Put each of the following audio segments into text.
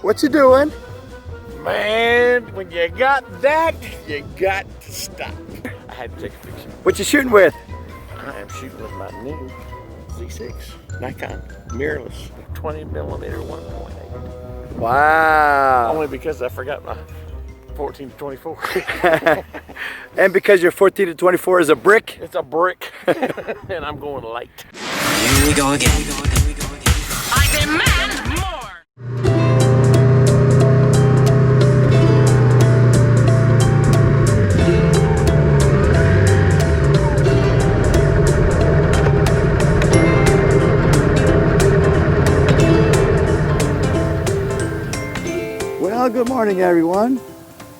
What you doing? Man, when you got that, you got to stop. I had to take a picture. What you shooting with? I am shooting with my new Z6 Nikon mirrorless 20mm 1.8. Wow. Only because I forgot my 14 to 24. And because your 14 to 24 is a brick? It's a brick, and I'm going late. Here we go again. I demand more! Well, good morning, everyone.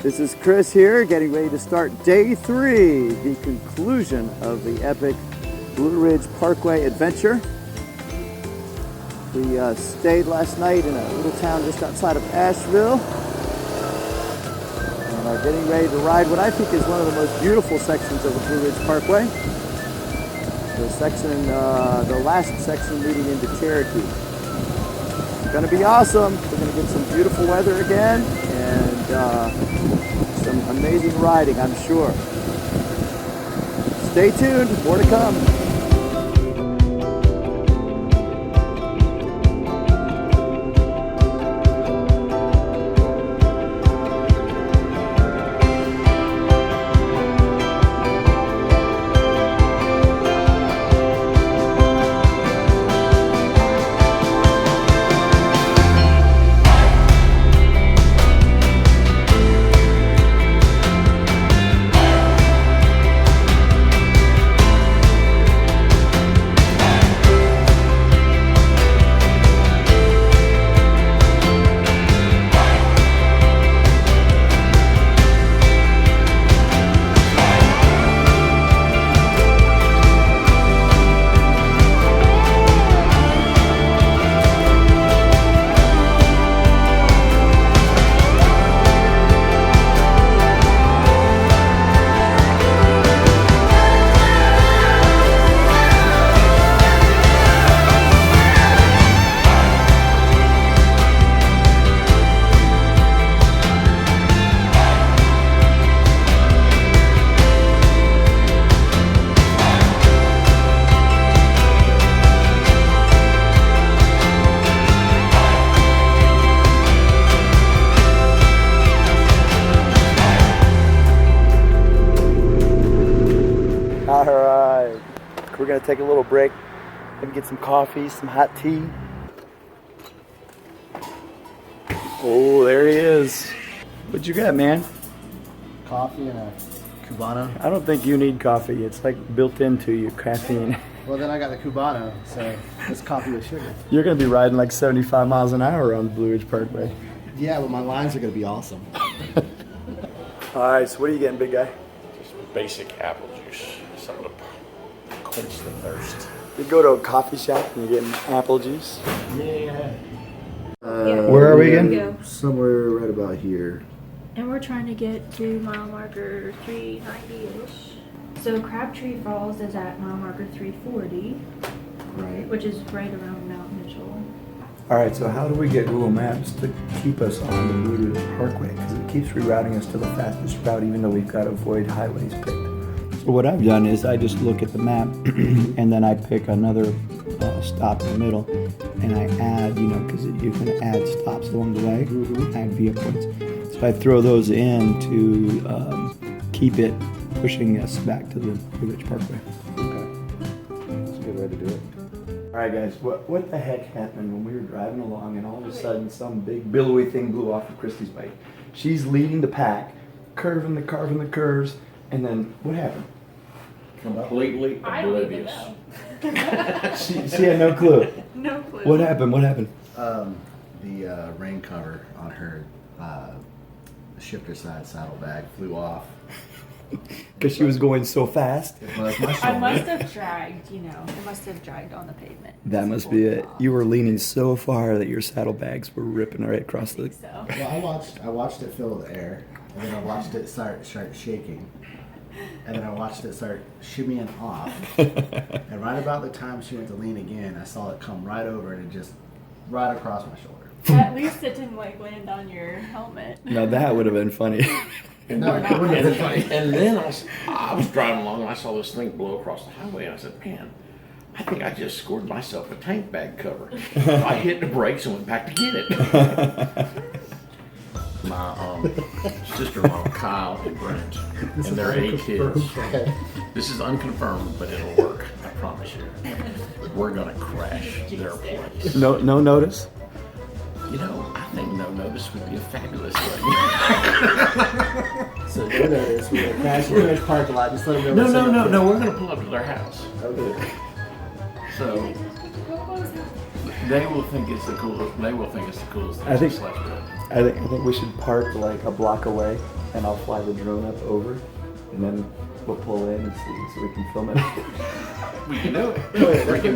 This is Chris here, getting ready to start day 3, the conclusion of the epic Blue Ridge Parkway adventure. We stayed last night in a little town just outside of Asheville and are getting ready to ride what I think is one of the most beautiful sections of the Blue Ridge Parkway. The section, the last section leading into Cherokee. It's going to be awesome. We're going to get some beautiful weather again and some amazing riding, I'm sure. Stay tuned, more to come. Alright, we're going to take a little break and get some coffee, some hot tea. Oh, there he is. What you got, man? Coffee and a Cubano. I don't think you need coffee. It's like built into you, caffeine. Well, then I got the Cubano, so it's coffee with sugar. You're going to be riding like 75 miles an hour on the Blue Ridge Parkway. Yeah, well, my lines are going to be awesome. Alright, so what are you getting, big guy? Just basic apple juice. Something to quench the thirst. You go to a coffee shop and you're getting apple juice. Yeah. Where are we again? Somewhere right about here. And we're trying to get to mile marker 390-ish. So Crabtree Falls is at mile marker 340, Right. which is right around Mount Mitchell. Alright, so how do we get Google Maps to keep us on the Blue Ridge Parkway? Because it keeps rerouting us to the fastest route even though we've got avoid highways picked. So what I've done is I just look at the map and then I pick another stop in the middle and I add, because you can add stops along the way, add via points. So I throw those in to keep it pushing us back to the Blue Ridge Parkway. Okay. That's a good way to do it. Alright guys, what the heck happened when we were driving along and all of a sudden some big billowy thing blew off of Kristi's bike? She's leading the pack, carving the curves, and then what happened? Completely oblivious. She had no clue. No clue. What happened? The rain cover on her shifter side saddlebag flew off. Because she was going so fast. It was my I shoulder. must have dragged, it must have dragged on the pavement. That must be it. You were leaning so far that your saddlebags were ripping right across the... So. Well, I watched it fill with air, and then I watched it start shaking. And then I watched it start shimmying off. And right about the time she went to lean again, I saw it come right over and it just right across my shoulder. At least it didn't like land on your helmet. Now that would have been funny. No, it wouldn't have been funny. And then I was driving along and I saw this thing blow across the highway and I said, man, I think I just scored myself a tank bag cover. I hit the brakes and went back to get it. My sister-in-law, Kyle and Brent, and their 8 kids. This is unconfirmed, but it'll work. I promise you. We're gonna crash their place. No notice? You know, I think no notice would be a fabulous thing. So no notice, we're gonna crash in the parking lot. Just let them know. No. We're gonna pull up to their house. Okay. So they will think it's the coolest. They will think it's the coolest thing. I think- since last year. I think we should park like a block away, and I'll fly the drone up over, and then we'll pull in and see so we can film it. We can do it.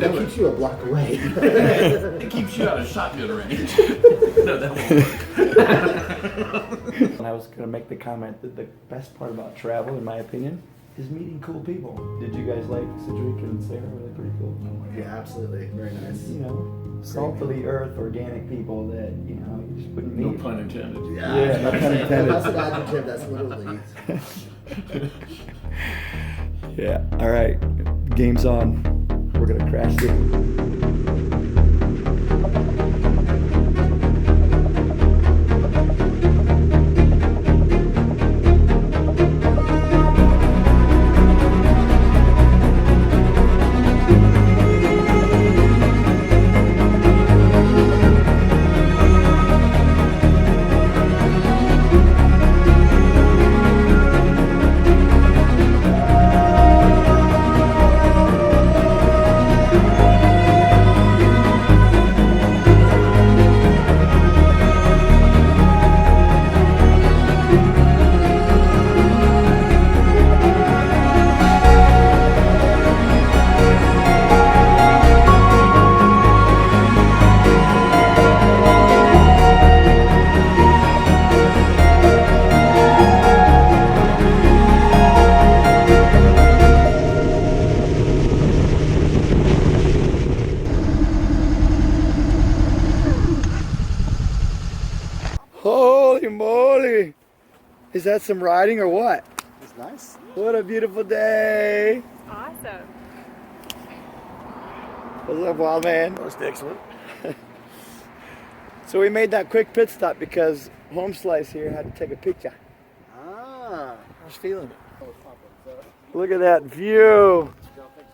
That keeps you a block away. It keeps you out of shotgun range. No, that won't work. And I was gonna make the comment that the best part about travel, in my opinion, is meeting cool people. Did you guys like Cedric and Sarah? Were they pretty cool? Yeah, absolutely. Very nice. You know, salt of the earth, organic people that you just wouldn't No meet. pun intended. Yeah, no pun intended. That's an adjective. That's literally. Yeah. All right. Game's on. We're gonna crash it. Holy moly! Is that some riding or what? It's nice. What a beautiful day! Awesome. What's up, wild man? Most excellent. So we made that quick pit stop because Home Slice here had to take a picture. Ah. I was feeling it. Look at that view!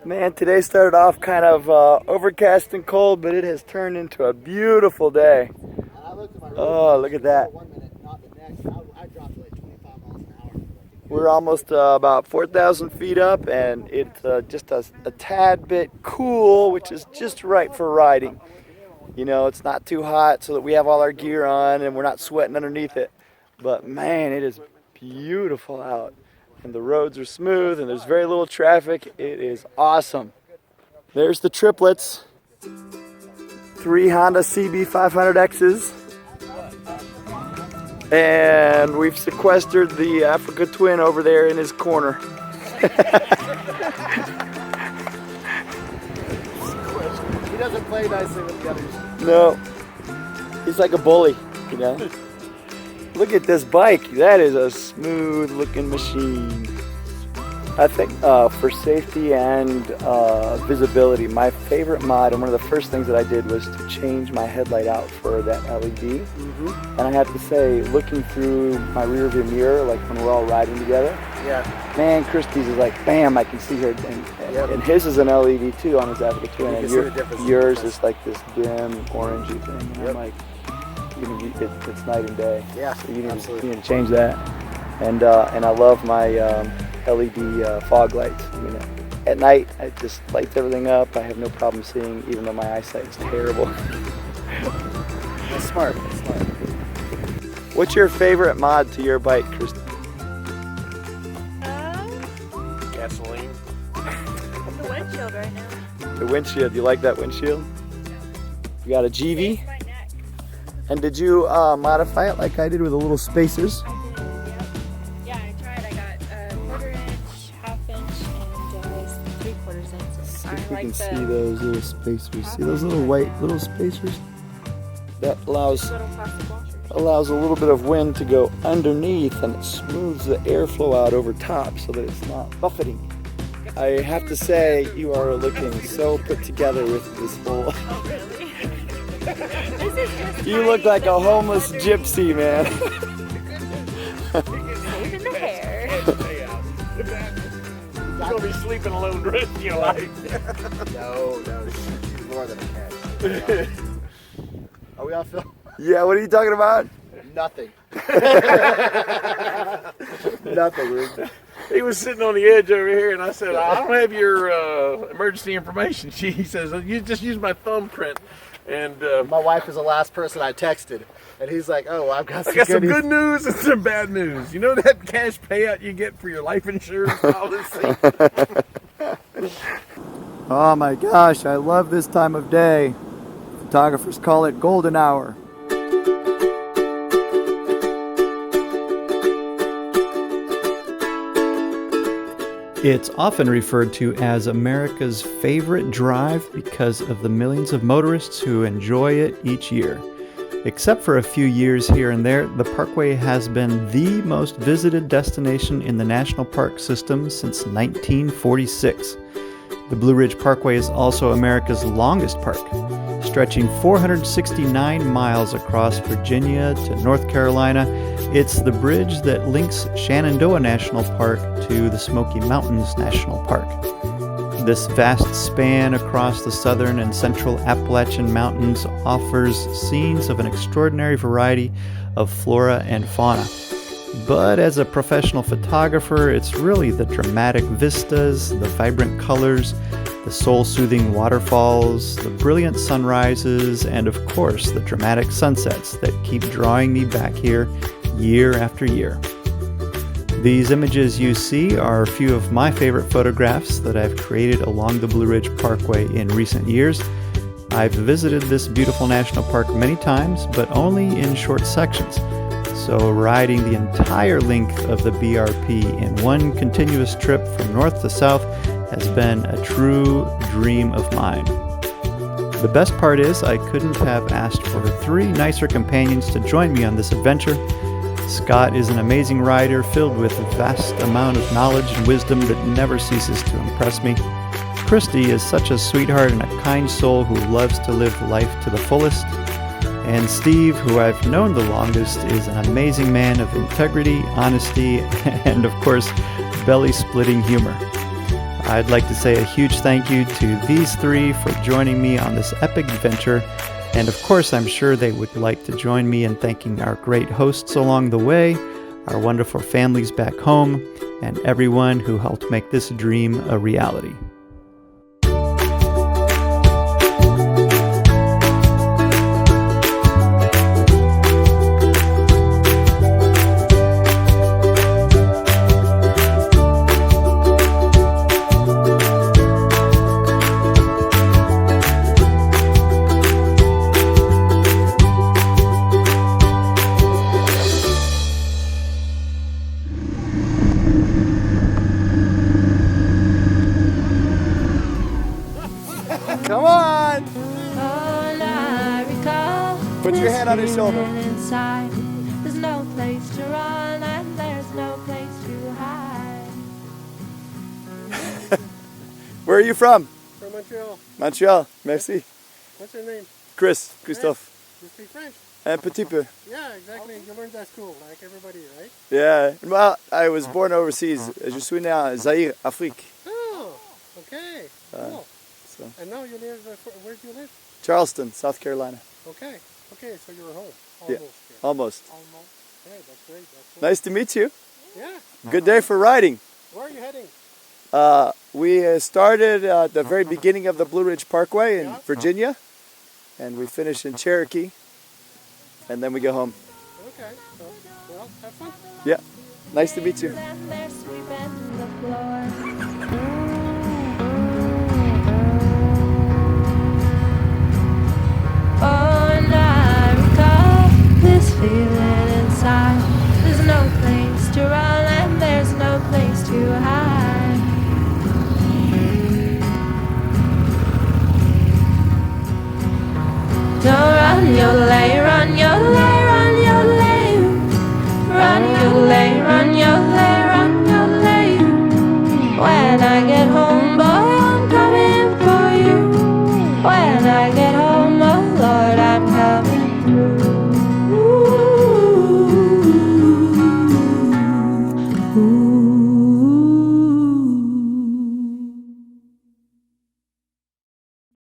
Man, today started off kind of overcast and cold, but it has turned into a beautiful day. I looked at my Oh, look at that. 1 minute, not the next. I dropped like 25 miles an hour. We're almost about 4,000 feet up, and it's just a tad bit cool, which is just right for riding. You know, it's not too hot so that we have all our gear on and we're not sweating underneath it. But man, it is beautiful out. And the roads are smooth and there's very little traffic. It is awesome. There's the triplets. 3 Honda CB500Xs. And we've sequestered the Africa Twin over there in his corner. He doesn't play nicely with the others. No, he's like a bully, you know. Look at this bike. That is a smooth looking machine. I think for safety and visibility, my favorite mod, and one of the first things that I did was to change my headlight out for that LED. And I have to say, looking through my rear view mirror, like when we're all riding together, Yeah. man, Kristi's is like, bam, I can see her. And his is an LED too on his Africa Twin. You can And see the difference. yours is like this dim orangey thing. And I'm like, it's night and day. Yeah, So you need absolutely. to change that. And I love my LED fog lights. I mean, at night, it just lights everything up. I have no problem seeing, even though my eyesight is terrible. That's smart. That's smart. What's your favorite mod to your bike, Kristi? Gasoline. The windshield right now. The windshield. You like that windshield? You got a GV? My neck. And did you modify it like I did with the little spacers? I did, yeah. Yeah, I tried. I got a 1/4 inch, 1/2 inch, and 3/4 inch. See I if we like can the see those little spacers. See those little white little spacers? that allows Little plastic washers. a little bit of wind to go underneath, and it smooths the airflow out over top so that it's not buffeting. I have to say, you are looking so put together with this whole... Oh, really? This is just You look like a homeless gypsy, man. saving the hair. You're gonna be sleeping alone the rest of your life. No, she's more than a cat. Are we on film? Yeah, what are you talking about? Nothing. Nothing. He was sitting on the edge over here, and I said, I don't have your emergency information. He says, you just use my thumbprint. And My wife is the last person I texted, and he's like, "Oh, I've got I got some good news and some bad news. You know that cash payout you get for your life insurance and all this thing? Oh my gosh, I love this time of day. Photographers call it golden hour. It's often referred to as America's favorite drive because of the millions of motorists who enjoy it each year. Except for a few years here and there, the Parkway has been the most visited destination in the national park system since 1946. The Blue Ridge Parkway is also America's longest park, stretching 469 miles across Virginia to North Carolina. It's the bridge that links Shenandoah National Park to the Smoky Mountains National Park. This vast span across the southern and central Appalachian Mountains offers scenes of an extraordinary variety of flora and fauna. But as a professional photographer, it's really the dramatic vistas, the vibrant colors, the soul-soothing waterfalls, the brilliant sunrises, and of course the dramatic sunsets that keep drawing me back here year after year. These images you see are a few of my favorite photographs that I've created along the Blue Ridge Parkway in recent years. I've visited this beautiful national park many times, but only in short sections. So riding the entire length of the BRP in one continuous trip from north to south has been a true dream of mine. The best part is I couldn't have asked for 3 nicer companions to join me on this adventure. Scott is an amazing rider filled with a vast amount of knowledge and wisdom that never ceases to impress me. Kristi is such a sweetheart and a kind soul who loves to live life to the fullest. And Steve, who I've known the longest, is an amazing man of integrity, honesty, and of course, belly-splitting humor. I'd like to say a huge thank you to these 3 for joining me on this epic adventure. And of course, I'm sure they would like to join me in thanking our great hosts along the way, our wonderful families back home, and everyone who helped make this dream a reality. Come on! All I recall Put your hand on his shoulder. inside. There's no place to run and there's no place to hide. Where are you from? From Montreal. Montreal. Merci. What's your name? Christophe. You speak French? Un petit peu. Yeah, exactly. You learned at school, like everybody, right? Yeah. Well, I was born overseas. Je suis né en Zaïre, Afrique. Oh, okay. Cool. so. And now you live, where do you live? Charleston, South Carolina. Okay. Okay, so you're home. Yeah. Almost. Almost. Almost. Yeah, that's great. That's cool. Nice to meet you. Yeah. Good day for riding. Where are you heading? We started at the very beginning of the Blue Ridge Parkway in Yeah. Virginia, and we finish in Cherokee, and then we go home. Okay. So, well, have fun. Yeah. Nice to meet you. And they're sweeping the floor. Oh, and I recall this feeling inside. There's no place to run and there's no place to hide. Don't run, you'll lay Ooh.